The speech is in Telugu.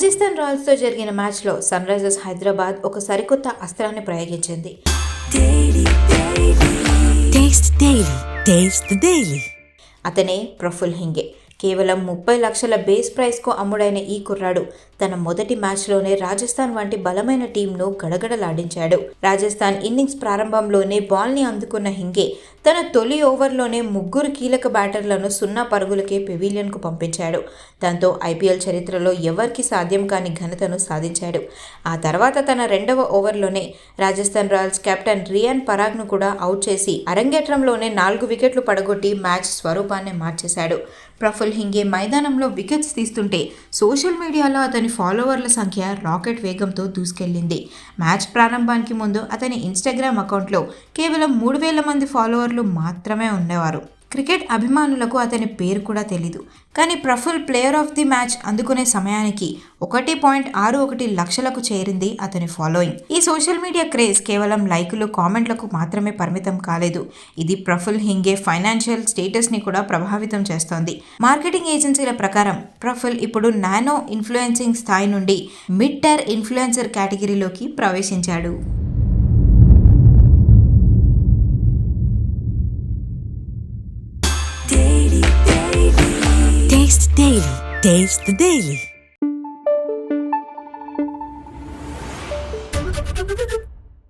రాజస్థాన్ రాయల్స్తో జరిగిన మ్యాచ్లో సన్ రైజర్స్ హైదరాబాద్ ఒక సరికొత్త అస్త్రాన్ని ప్రయోగించింది. అతనే ప్రఫుల్ హింగే. కేవలం 30 లక్షల బేస్ ప్రైస్కు అమ్ముడైన ఈ కుర్రాడు తన మొదటి మ్యాచ్లోనే రాజస్థాన్ వంటి బలమైన టీంను గడగడలాడించాడు. రాజస్థాన్ ఇన్నింగ్స్ ప్రారంభంలోనే బాల్ని అందుకున్న హింగే తన తొలి ఓవర్లోనే 3 కీలక బ్యాటర్లను 0 పరుగులకే పెవిలియన్కు పంపించాడు. దాంతో ఐపీఎల్ చరిత్రలో ఎవరికీ సాధ్యం కాని ఘనతను సాధించాడు. ఆ తర్వాత తన 2వ ఓవర్లోనే రాజస్థాన్ రాయల్స్ కెప్టెన్ రియాన్ పరాగ్ను కూడా అవుట్ చేసి అరంగేట్రంలోనే 4 వికెట్లు పడగొట్టి మ్యాచ్ స్వరూపాన్ని మార్చేశాడు. ప్రఫుల్ హింగే మైదానంలో వికెట్స్ తీస్తుంటే సోషల్ మీడియాలో అతని ఫాలోవర్ల సంఖ్య రాకెట్ వేగంతో దూసుకెళ్లింది. మ్యాచ్ ప్రారంభానికి ముందు అతని ఇన్స్టాగ్రామ్ అకౌంట్లో కేవలం 3,000 మంది ఫాలోవర్లు మాత్రమే ఉండేవారు. క్రికెట్ అభిమానులకు అతని పేరు కూడా తెలీదు. కానీ Praful player of the match అందుకునే సమయానికి 1.61 లక్షలకు చేరింది అతని ఫాలోయింగ్. ఈ సోషల్ మీడియా క్రేజ్ కేవలం లైకులు, కామెంట్లకు మాత్రమే పరిమితం కాలేదు. ఇది ప్రఫుల్ హింగే ఫైనాన్షియల్ స్టేటస్ని కూడా ప్రభావితం చేస్తోంది. మార్కెటింగ్ ఏజెన్సీల ప్రకారం ప్రఫుల్ ఇప్పుడు నానో ఇన్ఫ్లుయెన్సింగ్ స్థాయి నుండి మిడ్ టైర్ ఇన్ఫ్లుయెన్సర్ కేటగిరీలోకి ప్రవేశించాడు. Taste the Daily.